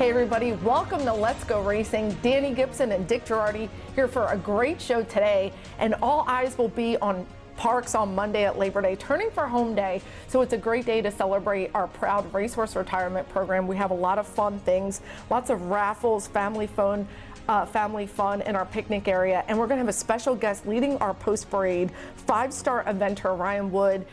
Hey everybody, welcome to Let's Go Racing. Dani Gibson and Dick Jerardi here for a great show today, and all eyes will be on Parx on Monday at Labor Day, turning for home day. So it's a great day to celebrate our proud racehorse retirement program. We have a lot of fun things, lots of raffles, family fun in our picnic area, and we're going to have a special guest leading our post parade, five-star eventer Ryan Wood.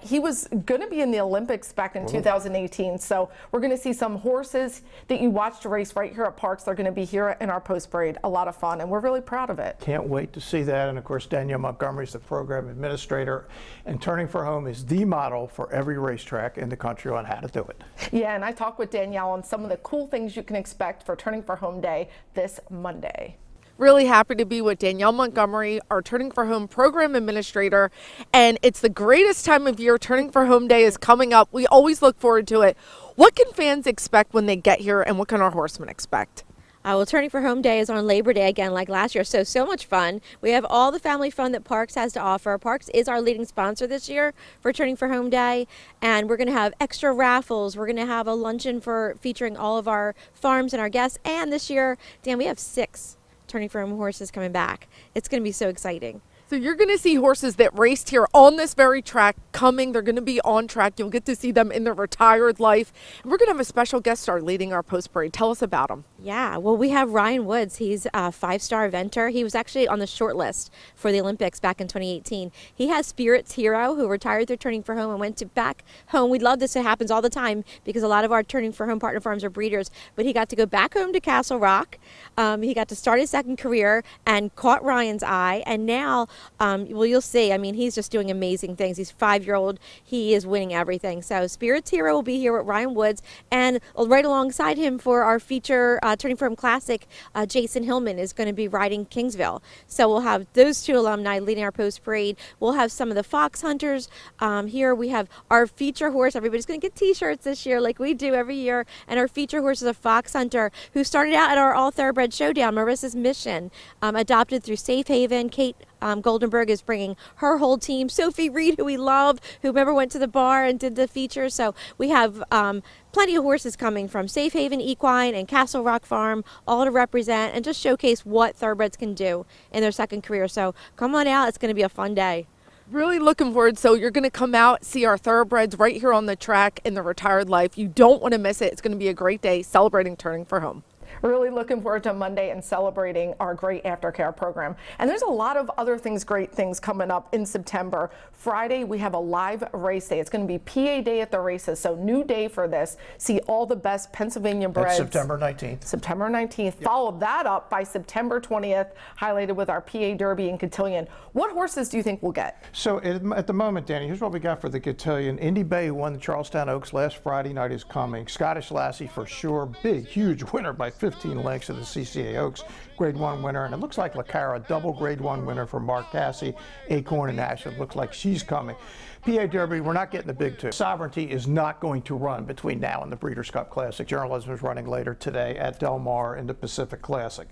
He was going to be in the Olympics back in 2018, so we're going to see some horses that you watched race right here at Parx. They're going to be here in our post parade. A lot of fun, and we're really proud of it. Can't wait to see that. And of course, Danielle Montgomery is the program administrator, and Turning for Home is the model for every racetrack in the country on how to do it. Yeah, and I talked with Danielle on some of the cool things you can expect for Turning for Home Day this Monday. Really happy to be with Danielle Montgomery, our Turning for Home program administrator, and it's the greatest time of year. Turning for Home Day is coming up. We always look forward to it. What can fans expect when they get here, and what can our horsemen expect? Well, Turning for Home Day is on Labor Day again like last year, so much fun. We have all the family fun that Parx has to offer. Parx is our leading sponsor this year for Turning for Home Day, and we're going to have extra raffles. We're going to have a luncheon featuring all of our farms and our guests, and this year, Dan, we have 6 Turning for Home horses coming back. It's going to be so exciting. So you're going to see horses that raced here on this very track coming. They're going to be on track. You'll get to see them in their retired life. And we're going to have a special guest star leading our post parade. Tell us about him. Yeah, well, we have Ryan Woods. He's a 5-star eventer. He was actually on the short list for the Olympics back in 2018. He has Spirit's Hero, who retired through Turning for Home and went back home. We love this. It happens all the time because a lot of our Turning for Home partner farms are breeders. But he got to go back home to Castle Rock. He got to start his second career and caught Ryan's eye. And now, well, you'll see. I mean, he's just doing amazing things. He's 5-year-old. He is winning everything. So Spirit's Hero will be here with Ryan Woods. And right alongside him for our feature Turning for Home Classic, Jason Hillman is going to be riding Kingsville. So we'll have those 2 alumni leading our post parade. We'll have some of the fox hunters here. We have our feature horse. Everybody's going to get t-shirts this year like we do every year. And our feature horse is a fox hunter who started out at our All Thoroughbred Showdown, Marissa's Mission, adopted through Safe Haven. Kate Goldenberg is bringing her whole team. Sophie Reed, who we love, who remember went to the bar and did the feature. So we have plenty of horses coming from Safe Haven Equine and Castle Rock Farm, all to represent and just showcase what thoroughbreds can do in their second career. So come on out. It's going to be a fun day. Really looking forward. So you're going to come out, see our thoroughbreds right here on the track in the retired life. You don't want to miss it. It's going to be a great day celebrating Turning for Home. Really looking forward to Monday and celebrating our great aftercare program. And there's a lot of other great things coming up in September. Friday, we have a live race day. It's going to be PA Day at the races, so new day for this. See all the best Pennsylvania breds. That's September 19th. September 19th. Yep. Follow that up by September 20th, highlighted with our PA Derby and Cotillion. What horses do you think we'll get? So at the moment, Danny, here's what we got for the Cotillion. Indy Bay, who won the Charlestown Oaks last Friday night, is coming. Scottish Lassie for sure. Big, huge winner by 15 lengths of the CCA Oaks. Grade 1 winner. And it looks like LaCara, double Grade 1 winner for Mark Cassie. Acorn and Ash. It looks like she's coming. PA Derby, we're not getting the big 2. Sovereignty is not going to run between now and the Breeders' Cup Classic. Journalism is running later today at Del Mar in the Pacific Classic.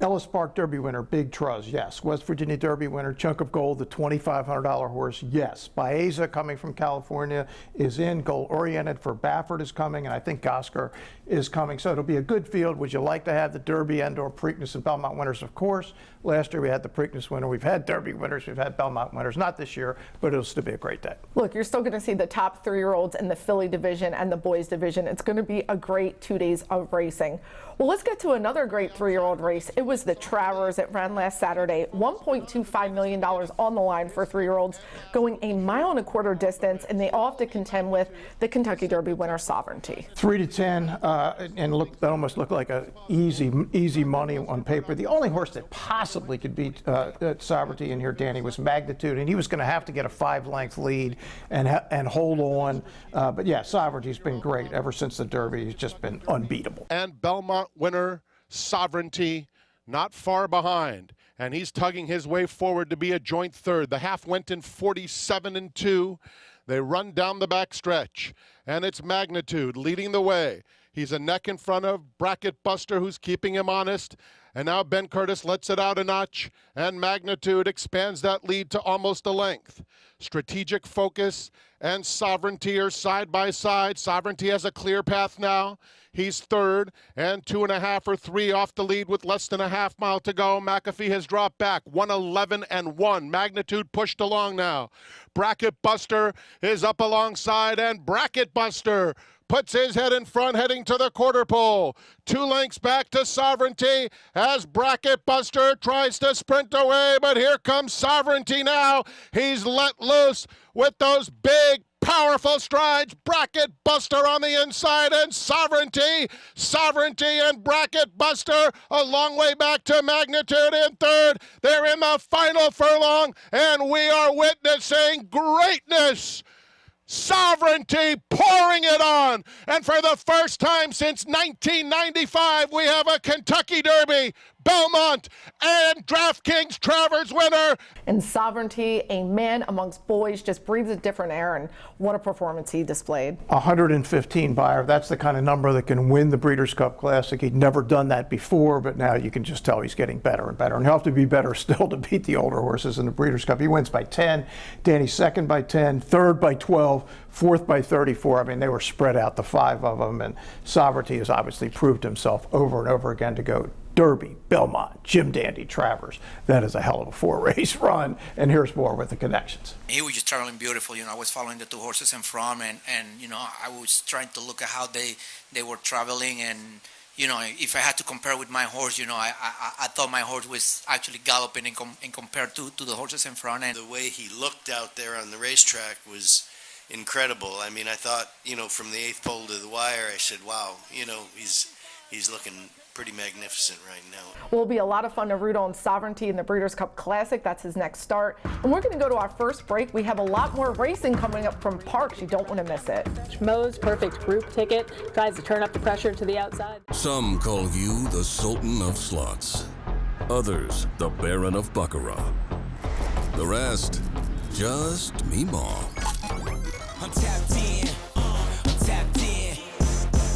Ellis Park Derby winner, Big Truz, yes. West Virginia Derby winner, Chunk of Gold, the $2,500 horse, yes. Baeza, coming from California, is in. Goal-oriented for Baffert is coming, and I think Gosker is coming. So it'll be a good field. Would you like to have the Derby and/or Preakness and Belmont winners? Of course. Last year we had the Preakness winner. We've had Derby winners. We've had Belmont winners. Not this year, but it'll still be a great day. Look, you're still going to see the top 3-year-olds in the filly division and the boys division. It's going to be a great 2 days of racing. Well, let's get to another great 3-year-old race. It was the Travers. It ran last Saturday. $1.25 million on the line for 3-year-olds going a 1.25 mile distance, and they all have to contend with the Kentucky Derby winner, Sovereignty. 3 to 10, and that almost looked like a easy money on paper. The only horse that possibly could beat Sovereignty in here, Danny, was Magnitude, and he was going to have to get a 5-length lead and hold on. But yeah, Sovereignty's been great ever since the Derby. He's just been unbeatable. And Belmont winner, Sovereignty, not far behind, and he's tugging his way forward to be a joint third. The half went in 47-2. They run down the back stretch, and it's Magnitude leading the way. He's a neck in front of Bracket Buster, who's keeping him honest. And now Ben Curtis lets it out a notch, and Magnitude expands that lead to almost a length. Strategic Focus and Sovereignty are side by side. Sovereignty has a clear path now. He's third and 2.5 or 3 off the lead with less than a half mile to go. McAfee has dropped back, 1:11.1. Magnitude pushed along now. Bracket Buster is up alongside, and Bracket Buster puts his head in front, heading to the quarter pole. 2 lengths back to Sovereignty as Bracket Buster tries to sprint away, but here comes Sovereignty now. He's let loose with those big, powerful strides. Bracket Buster on the inside, and Sovereignty and Bracket Buster a long way back to Magnitude in third. They're in the final furlong, and we are witnessing greatness. Sovereignty pouring it on, and for the first time since 1995, we have a Kentucky Derby, Belmont, and DraftKings Travers winner. And Sovereignty, a man amongst boys, just breathes a different air, and what a performance he displayed. 115 buyer, that's the kind of number that can win the Breeders' Cup Classic. He'd never done that before, but now you can just tell he's getting better and better. And he'll have to be better still to beat the older horses in the Breeders' Cup. He wins by 10, Danny's second by 10, third by 12, fourth by 34. I mean, they were spread out, the 5 of them, and Sovereignty has obviously proved himself over and over again to go Derby, Belmont, Jim Dandy, Travers. That is a hell of a 4-race run, and here's more with the connections. He was just traveling beautiful. I was following the 2 horses in front, and I was trying to look at how they were traveling, and if I had to compare with my horse, I thought my horse was actually galloping in compared to the horses in front. And the way he looked out there on the racetrack was incredible. I mean, I thought, from the 8th pole to the wire, I said, wow, he's looking pretty magnificent right now. Will be a lot of fun to root on Sovereignty in the Breeders' Cup Classic. That's his next start. And we're going to go to our first break. We have a lot more racing coming up from Parx. You don't want to miss it. Mo's perfect group ticket tries to turn up the pressure to the outside. Some call you the Sultan of Slots. Others, the Baron of Baccarat. The rest, just Meemaw. I'm tapped in. I'm tapped in.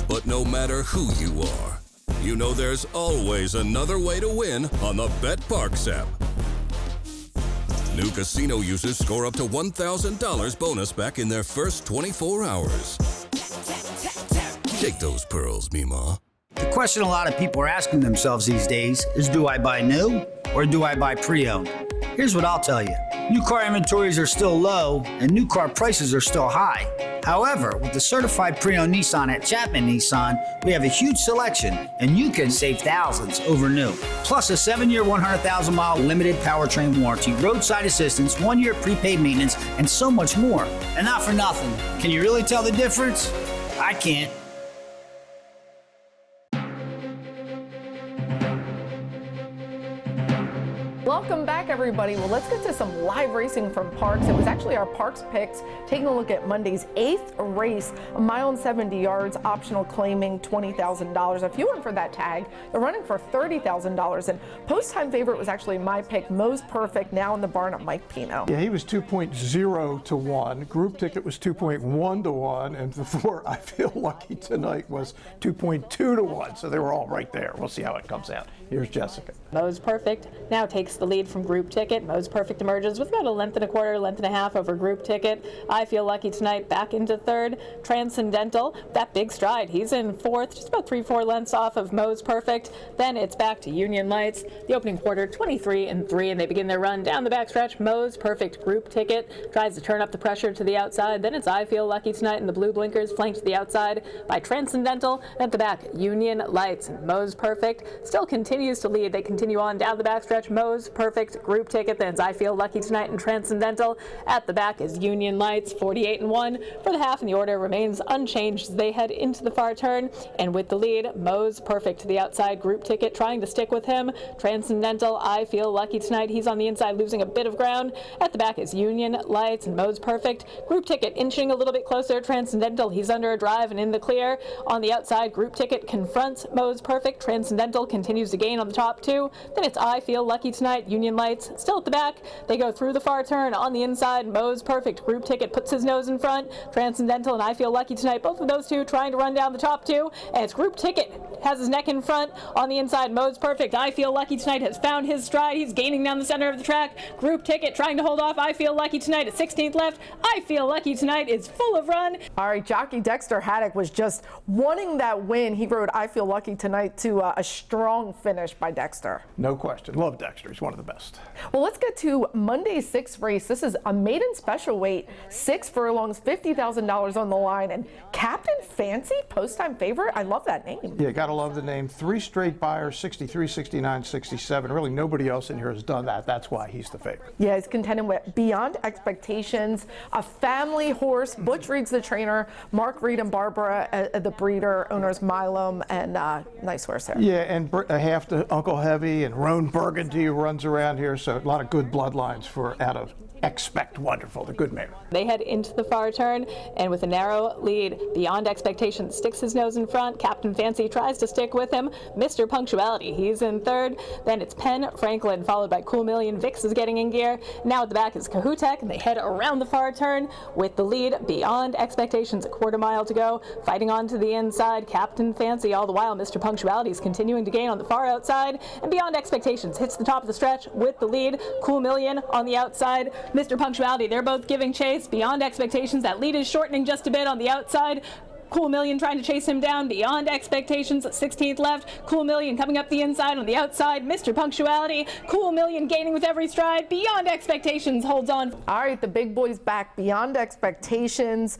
But no matter who you are, you know there's always another way to win on the Parx app. New casino users score up to $1,000 bonus back in their first 24 hours. Take those pearls, Meemaw. The question a lot of people are asking themselves these days is, do I buy new or do I buy pre-owned? Here's what I'll tell you. New car inventories are still low and new car prices are still high. However, with the certified pre-owned Nissan at Chapman Nissan, we have a huge selection and you can save thousands over new. Plus a 7-year, 100,000-mile limited powertrain warranty, roadside assistance, 1-year prepaid maintenance, and so much more. And not for nothing. Can you really tell the difference? I can't. Welcome back, everybody. Well, let's get to some live racing from Parx. It was actually our Parx picks, taking a look at Monday's 8th race, 1 mile and 70 yards, optional claiming $20,000. If you went for that tag, they're running for $30,000. And post-time favorite was actually my pick, Mo's Perfect, now in the barn at Mike Pino. Yeah, he was 2.0 to 1. Group ticket was 2.1 to 1. And before I Feel Lucky Tonight was 2.2 to 1. So they were all right there. We'll see how it comes out. Here's Jessica. Mo's Perfect now takes the lead from Group Ticket. Mo's Perfect emerges with about a 1.25 lengths, length and a half over Group Ticket. I Feel Lucky Tonight back into third. Transcendental, that big stride. He's in fourth, just about 3-4 lengths off of Mo's Perfect. Then it's back to Union Lights. The opening quarter, 23-3, and they begin their run down the backstretch. Mo's Perfect Group Ticket tries to turn up the pressure to the outside. Then it's I Feel Lucky Tonight in the blue blinkers, flanked to the outside by Transcendental. At the back, Union Lights. Mo's Perfect still continues to lead. They continue on down the backstretch. Mo's Perfect Group Ticket, then it's I Feel Lucky Tonight and Transcendental. At the back is Union Lights, 48-1 for the half, and the order remains unchanged as they head into the far turn. And with the lead, Mo's Perfect to the outside. Group Ticket trying to stick with him. Transcendental, I Feel Lucky Tonight. He's on the inside, losing a bit of ground. At the back is Union Lights and Mo's Perfect. Group Ticket inching a little bit closer. Transcendental, he's under a drive and in the clear. On the outside, Group Ticket confronts Mo's Perfect. Transcendental continues to gain on the top two. Then it's I Feel Lucky Tonight. Union Lights still at the back. They go through the far turn on the inside. Mo's Perfect Group Ticket puts his nose in front. Transcendental and I Feel Lucky Tonight, both of those two trying to run down the top two. And it's Group Ticket has his neck in front on the inside. Mo's Perfect. I Feel Lucky Tonight has found his stride. He's gaining down the center of the track. Group Ticket trying to hold off I Feel Lucky Tonight at 16th left. I Feel Lucky Tonight is full of run. All right, jockey Dexter Haddock was just wanting that win. He rode I Feel Lucky Tonight to a strong finish by Dexter. No question. Love Dexter. He's one of the best. Well, let's get to Monday's sixth race. This is a maiden special weight, 6 furlongs, $50,000 on the line. And Captain Fancy, post-time favorite. I love that name. Yeah, gotta love the name. 3 straight buyers, 63, 69, 67. Really, nobody else in here has done that. That's why he's the favorite. Yeah, he's contending with Beyond Expectations, a family horse. Butch Reed's the trainer, Mark Reed and Barbara, the breeder, owners Milum, and nice horse there. Yeah, and half to Uncle Heavy and Roan Burgundy, who runs around here. So a lot of good bloodlines for out of Expect Wonderful, the good mare. They head into the far turn, and with a narrow lead, Beyond Expectations sticks his nose in front. Captain Fancy tries to stick with him. Mr. Punctuality, he's in third. Then it's Penn Franklin, followed by Cool Million. Vix is getting in gear. Now at the back is Kahutek, and they head around the far turn with the lead. Beyond Expectations, a quarter mile to go. Fighting on to the inside, Captain Fancy. All the while, Mr. Punctuality is continuing to gain on the far outside, and Beyond Expectations hits the top of the stretch with the lead. Cool Million on the outside. Mr. Punctuality, they're both giving chase. Beyond Expectations, that lead is shortening just a bit on the outside. Cool Million trying to chase him down. Beyond Expectations, 16th left. Cool Million coming up the inside. On the outside, Mr. Punctuality. Cool Million gaining with every stride. Beyond Expectations holds on. All right, the big boy's back. Beyond Expectations.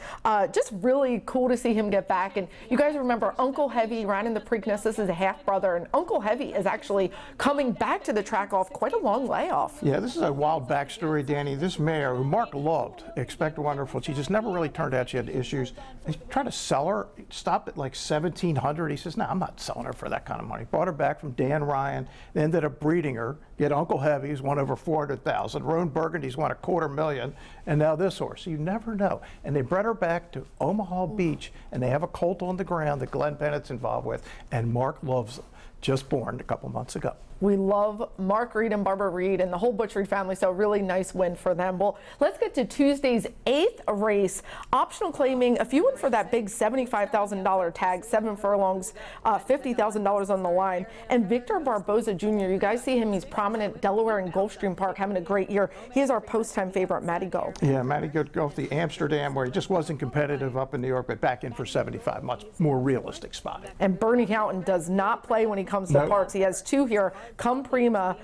Just really cool to see him get back. And you guys remember Uncle Heavy ran in the Preakness. This is a half brother, and Uncle Heavy is actually coming back to the track off quite a long layoff. Yeah, this is a wild backstory, Danny. This mare, who Mark loved, Expect Wonderful, she just never really turned out. She had issues. They tried to sell her, stopped at like $1,700. He says, no, I'm not selling her for that kind of money. Bought her back from Dan Ryan. They ended up breeding her. Get Uncle Heavy, who's won over 400,000. Roan Burgundy's won $250,000. And now this horse. You never know. And they bred her back to Omaha Beach, and they have a colt on the ground that Glenn Bennett's involved with, and Mark loves them. Just born a couple months ago. We love Mark Reed and Barbara Reed and the whole Butch Reed family, so a really nice win for them. Well, let's get to Tuesday's 8th race. Optional claiming, if you went for that big $75,000 tag, 7 furlongs, $50,000 on the line. And Victor Barboza Jr., you guys see him, he's prominent, Delaware and Gulfstream Park, having a great year. He is our post-time favorite, Matty Go. Yeah, Matty Go off the Amsterdam, where he just wasn't competitive up in New York, but back in for 75, much more realistic spot. And Bernie Houghton does not play when he comes to Parx. He has 2 here. Come Prima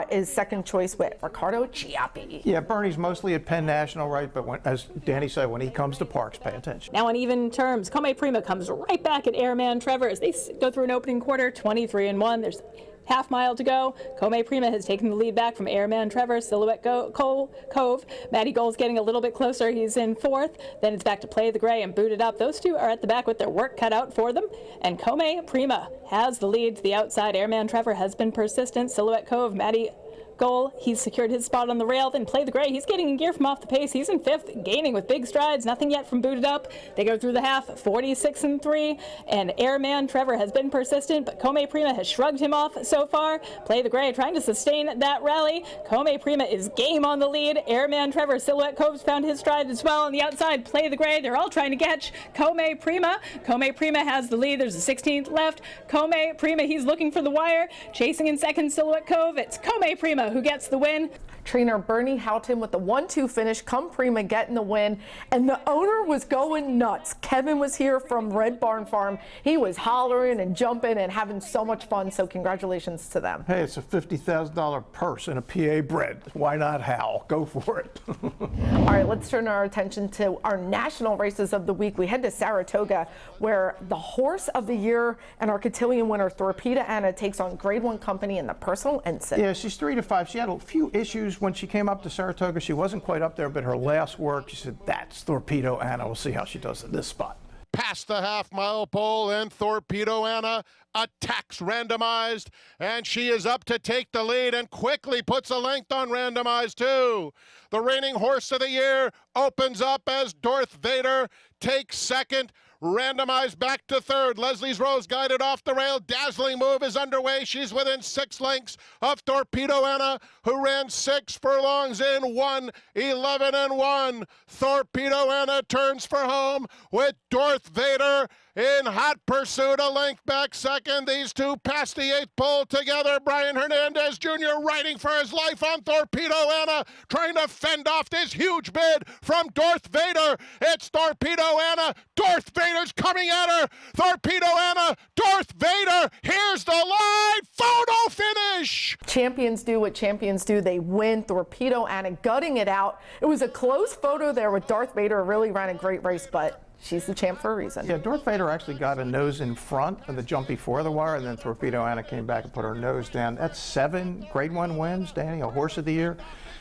is second choice with Ricardo Chiappi. Yeah, Bernie's mostly at Penn National, right? But when, as Danny said, when he comes to Parx, pay attention. Now on even terms, Come Prima comes right back at Airman Traver as they go through an opening quarter, 23-1. There's half mile to go. Come Prima has taken the lead back from Airman Trevor. Silhouette Cove. Matty Gold's getting a little bit closer. He's in 4th. Then it's back to Play the Gray and Booted Up. Those two are at the back with their work cut out for them. And Come Prima has the lead to the outside. Airman Trevor has been persistent. Silhouette Cove, Matty Goal, he's secured his spot on the rail. Then Play the Gray, he's getting in gear from off the pace. He's in 5th, gaining with big strides. Nothing yet from Booted Up. They go through the half, 46-3. And Airman Trevor has been persistent, but Come Prima has shrugged him off so far. Play the Gray trying to sustain that rally. Come Prima is game on the lead. Airman Trevor, Silhouette Cove's found his stride as well. On the outside, Play the Gray. They're all trying to catch Come Prima. Come Prima has the lead. There's a 16th left. Come Prima, he's looking for the wire. Chasing in second, Silhouette Cove. It's Come Prima who gets the win. Trainer Bernie Houghton with the 1-2 finish. Come Prima getting the win. And the owner was going nuts. Kevin was here from Red Barn Farm. He was hollering and jumping and having so much fun. So congratulations to them. Hey, it's a $50,000 purse and a PA bread. Why not Hal? Go for it. All right, let's turn our attention to our national races of the week. We head to Saratoga, where the horse of the year and our cotillion winner, Thorpeda Anna, takes on Grade 1 Company in the personal ensign. Yeah, she's 3-5. She had a few issues when she came up to Saratoga. She wasn't quite up there, but her last work, she said, that's Torpedo Anna. We'll see how she does in this spot. Past the half-mile pole, and Torpedo Anna attacks Randomized, and she is up to take the lead and quickly puts a length on Randomized too. The reigning horse of the year opens up as Darth Vader takes second. randomized back to third. Leslie's Rose guided off the rail. Dazzling move is underway. She's within 6 lengths of Torpedo Anna, who ran 6 furlongs in 1:11.1. Torpedo Anna turns for home with Darth Vader in hot pursuit, a length back second. These two past the 8th pole together. Brian Hernandez Jr. riding for his life on Torpedo Anna, trying to fend off this huge bid from Darth Vader. It's Torpedo Anna. Darth Vader's coming at her. Torpedo Anna, Darth Vader. Here's the line. Photo finish. Champions do what champions do. They win. Torpedo Anna gutting it out. It was a close photo there with Darth Vader. Really ran a great race, but she's the champ for a reason. Yeah, Darth Vader actually got a nose in front of the jump before the wire, and then Torpedo Anna came back and put her nose down. That's 7 Grade 1 wins, Danny, a horse of the year.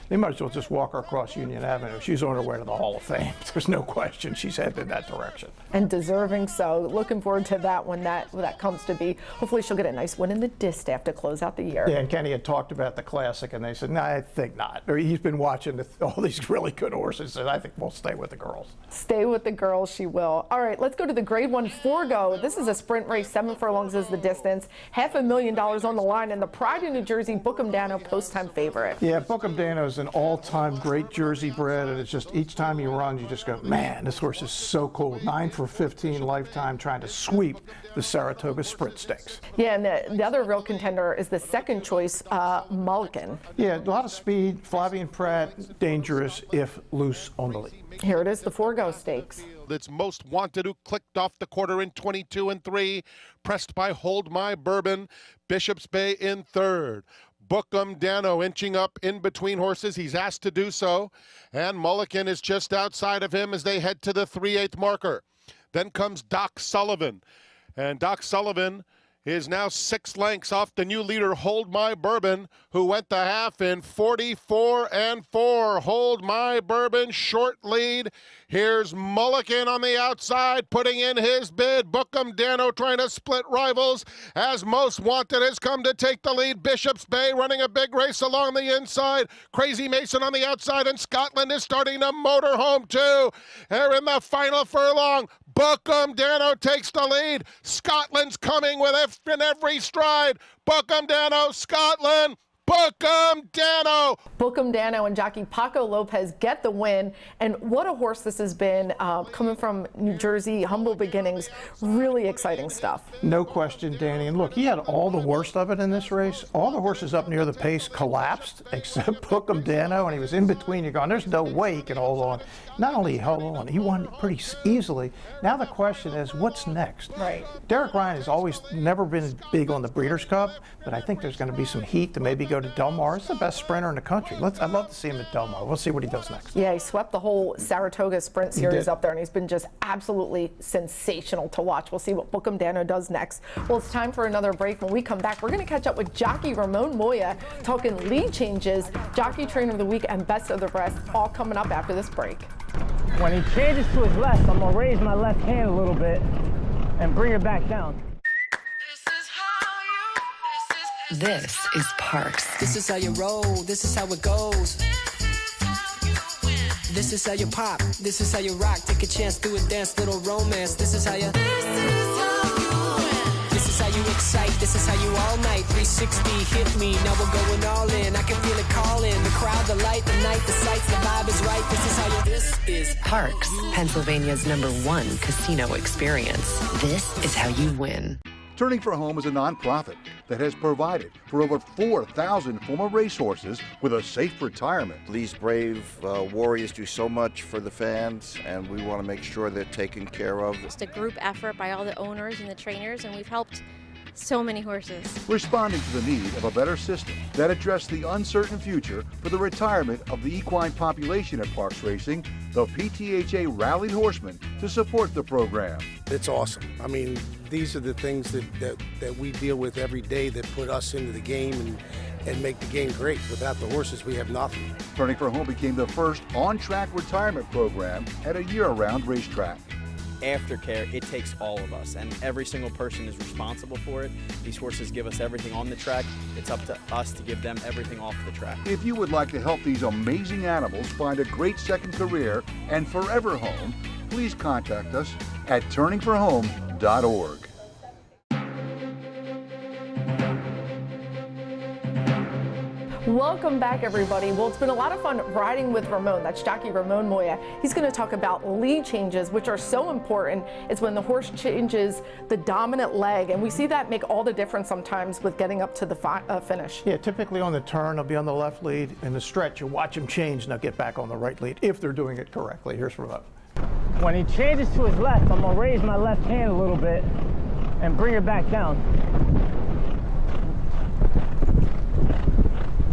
They might as well just walk her across Union Avenue. She's on her way to the Hall of Fame. There's no question she's headed in that direction. And deserving so. Looking forward to that when that comes to be. Hopefully she'll get a nice win in the distaff to close out the year. Yeah, and Kenny had talked about the Classic, and they said, no, I think not. Or he's been watching all these really good horses, and I think we'll stay with the girls. Stay with the girls, she will. All right, let's go to the Grade 1 Forgo. This is a sprint race. 7 furlongs is the distance. $500,000 on the line, and the Pride of New Jersey Bookham Dano post-time favorite. Yeah, Bookham Dano is an all-time great Jersey bred, and it's just each time he runs, you just go, man, this horse is so cool. 9 for 15 lifetime, trying to sweep the Saratoga Sprint Stakes. Yeah, and the other real contender is the second choice, Mulligan. Yeah, a lot of speed. Flavian Pratt, dangerous if loose on the lead. Here it is, the Forgo Stakes. That's Most Wanted, who clicked off the quarter in 22-3, pressed by Hold My Bourbon. Bishop's Bay in third. Bookham Dano inching up in between horses. He's asked to do so. And Mulligan is just outside of him as they head to the 3/8 marker. Then comes Doc Sullivan. And Doc Sullivan is now 6 lengths off the new leader, Hold My Bourbon, who went the half in 44-4. Hold My Bourbon, short lead. Here's Mulligan on the outside, putting in his bid. Bookham Dano trying to split rivals as Most Wanted has come to take the lead. Bishop's Bay running a big race along the inside. Crazy Mason on the outside, and Scotland is starting to motor home too. They're in the final furlong. Bookham Dano takes the lead. Scotland's coming with in every stride. Bookham Dano, Scotland. Bookham Dano. Bookham Dano and jockey Paco Lopez get the win. And what a horse this has been, coming from New Jersey, humble beginnings. Really exciting stuff. No question, Danny. And look, he had all the worst of it in this race. All the horses up near the pace collapsed, except Bookham Dano, and he was in between. You're going, there's no way he can hold on. Not only he held on, he won pretty easily. Now the question is, what's next? Right. Derek Ryan has always never been big on the Breeders' Cup, but I think there's going to be some heat to maybe go to Del Mar. It's the best sprinter in the country. I'd love to see him at Del Mar. We'll see what he does next. Yeah, he swept the whole Saratoga Sprint Series up there, and he's been just absolutely sensational to watch. We'll see what Bookham Dano does next. Well, it's time for another break. When we come back, we're going to catch up with jockey Ramon Moya, talking lead changes, jockey trainer of the week, and best of the rest, all coming up after this break. When he changes to his left, I'm going to raise my left hand a little bit and bring it back down. This is Parx. This is how you roll. This is how it goes. This is how you pop. This is how you rock. Take a chance, do a dance, little romance. This is how you. This is how you excite. This is how you all night. 360 hit me. Now we're going all in. I can feel it calling. The crowd, the light, the night, the sights, the vibe is right. This is how you. This is Parx, Pennsylvania's #1 casino experience. This is how you win. Turning for Home is a nonprofit that has provided for over 4,000 former racehorses with a safe retirement. These brave warriors do so much for the fans, and we want to make sure they're taken care of. Just a group effort by all the owners and the trainers, and we've helped so many horses. Responding to the need of a better system that addressed the uncertain future for the retirement of the equine population at Parx Racing, the PTHA rallied horsemen to support the program. It's awesome. I mean, these are the things that we deal with every day that put us into the game and make the game great. Without the horses, we have nothing. Turning for Home became the first on-track retirement program at a year-round racetrack. Aftercare, it takes all of us, and every single person is responsible for it. These horses give us everything on the track. It's up to us to give them everything off the track. If you would like to help these amazing animals find a great second career and forever home, please contact us at turningforhome.org. Welcome back, everybody. Well, it's been a lot of fun riding with Ramon. That's jockey Ramon Moya. He's going to talk about lead changes, which are so important. It's when the horse changes the dominant leg, and we see that make all the difference sometimes with getting up to the finish. Yeah, typically on the turn, they'll be on the left lead. In the stretch, you'll watch them change, and they'll get back on the right lead if they're doing it correctly. Here's Ramon. When he changes to his left, I'm gonna raise my left hand a little bit and bring it back down.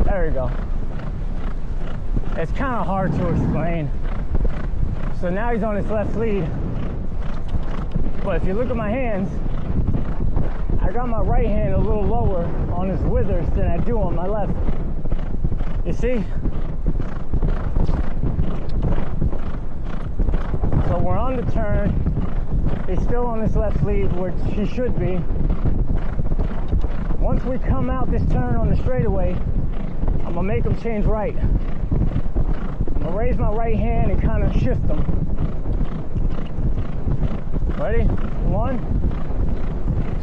There we go. It's kind of hard to explain. So now he's on his left lead. But if you look at my hands, I got my right hand a little lower on his withers than I do on my left. You see? So we're on the turn. He's still on his left lead, which he should be. Once we come out this turn on the straightaway, I'm gonna make him change right. I'm gonna raise my right hand and kind of shift him. Ready? 1,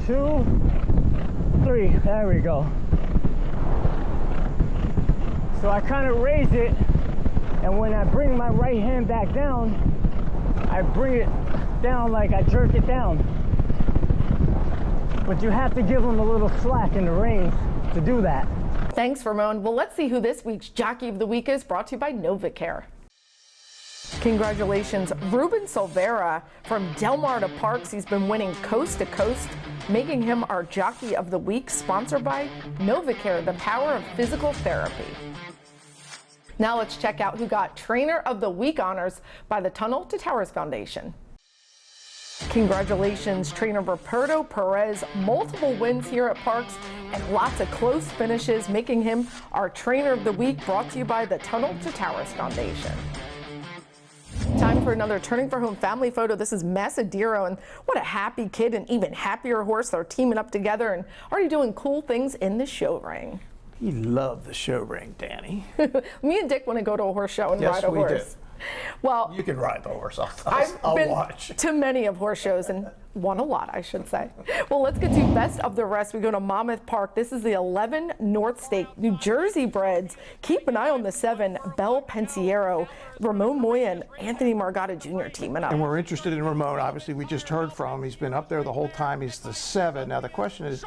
2, 3. There we go. So I kind of raise it, and when I bring my right hand back down, I bring it down like I jerk it down. But you have to give him a little slack in the reins to do that. Thanks, Ramon. Well, let's see who this week's Jockey of the Week is, brought to you by NovaCare. Congratulations, Ruben Silvera from Del Mar to Parx. He's been winning coast to coast, making him our Jockey of the Week, sponsored by NovaCare, the power of physical therapy. Now let's check out who got Trainer of the Week honors by the Tunnel to Towers Foundation. Congratulations, trainer Roberto Perez. Multiple wins here at Parx and lots of close finishes, making him our Trainer of the Week, brought to you by the Tunnel to Towers Foundation. Time for another Turning for Home family photo. This is Masadiro, and what a happy kid and even happier horse. They're teaming up together and already doing cool things in the show ring. You love the show ring, Danny. Me and Dick want to go to a horse show and ride a horse. Yes, we do. Well, you can ride the horse. I'll been watch. To many of horse shows and won a lot, I should say. Well, let's get to best of the rest. We go to Monmouth Park. This is the 11 North Stake New Jersey breds. Keep an eye on the 7 Bel Pensiero, Ramon Moya, and Anthony Margata Jr. teaming up. And we're interested in Ramon. Obviously, we just heard from him. He's been up there the whole time. He's the 7. Now the question is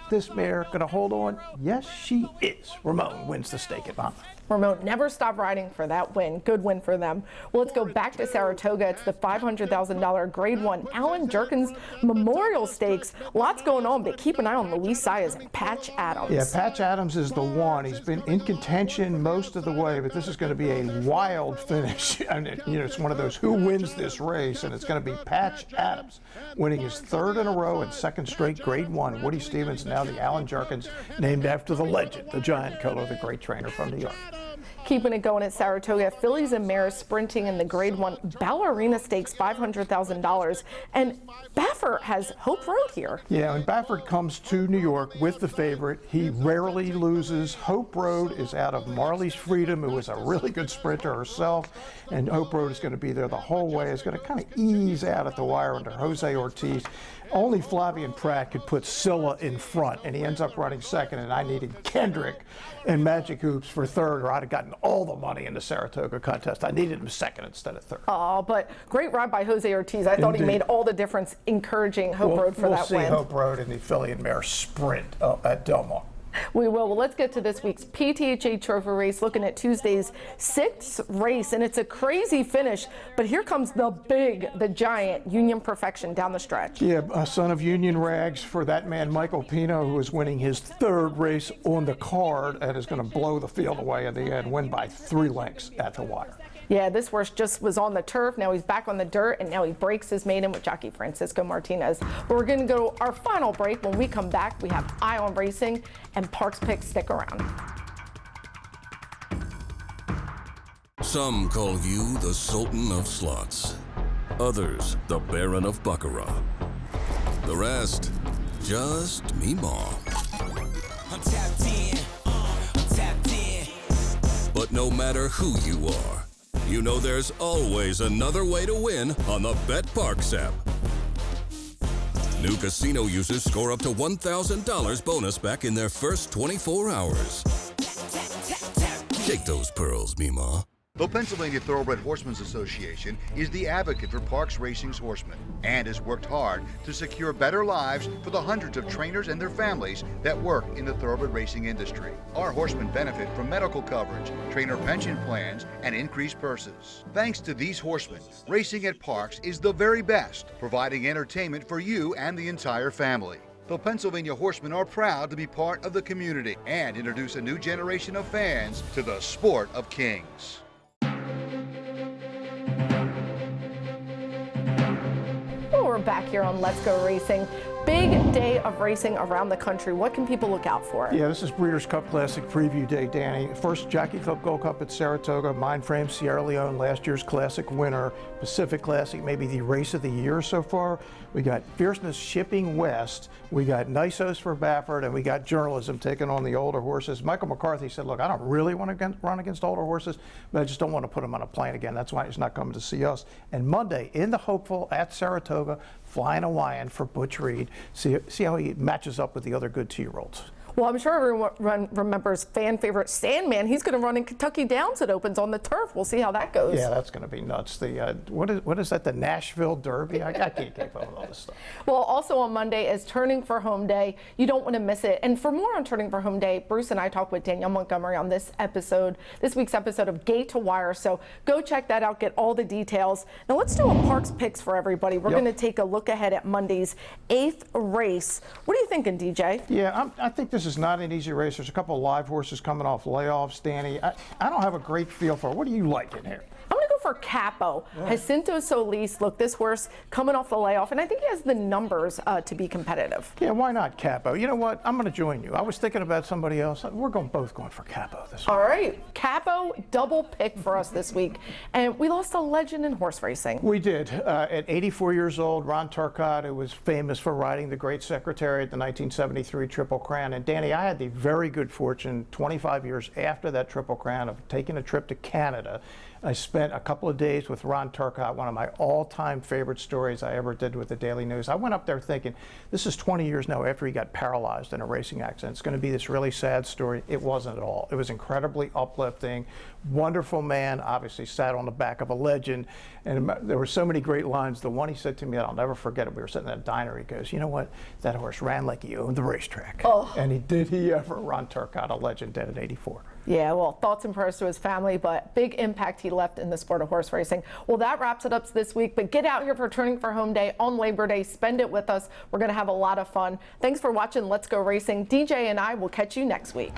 this mare going to hold on? Yes, she is. Ramon wins the stake at Monmouth. Ramon never stopped riding for that win. Good win for them. Well, let's go back to Saratoga. It's the $500,000 Grade 1 Alan Jerkins Memorial Stakes. Lots going on, but keep an eye on Luis Saez and Patch Adams. Yeah, Patch Adams is the one. He's been in contention most of the way, but this is going to be a wild finish. I mean, you know, it's one of those who wins this race, and it's going to be Patch Adams winning his 3rd in a row and 2nd straight Grade 1. Woody Stevens, now the Alan Jerkins, named after the legend, the giant killer, the great trainer from New York. Keeping it going at Saratoga, fillies and mares sprinting in the Grade 1 Ballerina Stakes, $500,000. And Baffert has Hope Road here. Yeah, when Baffert comes to New York with the favorite, he rarely loses. Hope Road is out of Marley's Freedom, who is a really good sprinter herself. And Hope Road is going to be there the whole way. It's going to kind of ease out at the wire under Jose Ortiz. Only Flavian Pratt could put Scylla in front, and he ends up running 2nd, and I needed Kendrick and Magic Hoops for 3rd, or I'd have gotten all the money in the Saratoga contest. I needed him 2nd instead of 3rd. Oh, but great ride by Jose Ortiz. I thought he made all the difference, encouraging Hope Road for that win. We'll see Hope Road in the filly and mare sprint at Del Mar. We will. Well, let's get to this week's PTHA Trophy race, looking at Tuesday's 6th race, and it's a crazy finish, but here comes the giant Union Perfection down the stretch. Yeah, a son of Union Rags for that man, Michael Pino, who is winning his 3rd race on the card and is going to blow the field away in the end, win by 3 lengths at the wire. Yeah, this horse just was on the turf. Now he's back on the dirt, and now he breaks his maiden with jockey Francisco Martinez. But we're going to go to our final break. When we come back, we have Eye on Racing and Parx Picks. Stick around. Some call you the Sultan of Slots. Others, the Baron of Baccarat. The rest, just Meemaw. I'm tapped in, I'm tapped in. But no matter who you are, You know there's always another way to win on the Parx app. New casino users score up to $1,000 bonus back in their first 24 hours. Take those pearls, Meemaw. The Pennsylvania Thoroughbred Horsemen's Association is the advocate for Parx Racing's horsemen and has worked hard to secure better lives for the hundreds of trainers and their families that work in the thoroughbred racing industry. Our horsemen benefit from medical coverage, trainer pension plans, and increased purses. Thanks to these horsemen, racing at Parx is the very best, providing entertainment for you and the entire family. The Pennsylvania Horsemen are proud to be part of the community and introduce a new generation of fans to the sport of kings. We're back here on Let's Go Racing. Big day of racing around the country. What can people look out for? Yeah, this is Breeders' Cup Classic Preview Day, Danny. First Jockey Club Gold Cup at Saratoga, Mindframe Sierra Leone, last year's Classic winner. Pacific Classic, maybe the race of the year so far. We got Fierceness Shipping West, we got Nisos for Baffert, and we got Journalism taking on the older horses. Michael McCarthy said, look, I don't really want to run against older horses, but I just don't want to put them on a plane again. That's why he's not coming to see us. And Monday, in the Hopeful at Saratoga, Flying Hawaiian for Butch Reed. See how he matches up with the other good 2-year-olds. Well, I'm sure everyone remembers fan favorite Sandman. He's going to run in Kentucky Downs. It opens on the turf. We'll see how that goes. Yeah, that's going to be nuts. The what is that? The Nashville Derby? I can't keep up with all this stuff. Well, also on Monday is Turning for Home Day. You don't want to miss it. And for more on Turning for Home Day, Bruce and I talked with Danielle Montgomery on this week's episode of Gate to Wire. So go check that out. Get all the details. Now let's do a Parx picks for everybody. We're going to take a look ahead at Monday's 8th race. What are you thinking, DJ? Yeah, I think this is not an easy race. There's a couple of live horses coming off layoffs, Danny. I don't have a great feel for it. What do you like in here? I'm going to go for Capo. Yeah. Jacinto Solis. Look, this horse coming off the layoff, and I think he has the numbers to be competitive. Yeah, why not Capo? You know what? I'm going to join you. I was thinking about somebody else. We're both going for Capo this week. All right. Capo, double pick for us this week. And we lost a legend in horse racing. We did. At 84 years old, Ron Turcotte, who was famous for riding the Great Secretary at the 1973 Triple Crown. And Danny, I had the very good fortune 25 years after that Triple Crown of taking a trip to Canada. I spent a couple of days with Ron Turcotte, one of my all-time favorite stories I ever did with the Daily News. I went up there thinking, this is 20 years now after he got paralyzed in a racing accident. It's going to be this really sad story. It wasn't at all. It was incredibly uplifting. Wonderful man, obviously sat on the back of a legend. And there were so many great lines. The one he said to me that I'll never forget it, we were sitting in a diner, he goes, you know what, that horse ran like he owned the racetrack. Oh. And he ever, Ron Turcotte, a legend, dead at 84. Yeah, well, thoughts and prayers to his family, but big impact he left in the sport of horse racing. Well, that wraps it up this week, but get out here for Turning for Home Day on Labor Day. Spend it with us. We're going to have a lot of fun. Thanks for watching Let's Go Racing. DJ and I will catch you next week.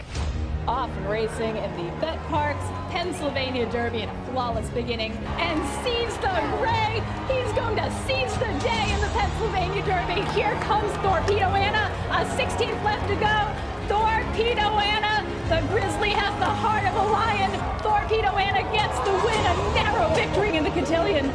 Off and racing in the Parx Pennsylvania Derby in a flawless beginning, and seize the gray. He's going to seize the day in the Pennsylvania Derby. Here comes Torpedo Anna, a 16th left to go. Torpedo Anna, the Grizzly has the heart of a lion. Torpedo Anna gets the win, a narrow victory in the cotillion.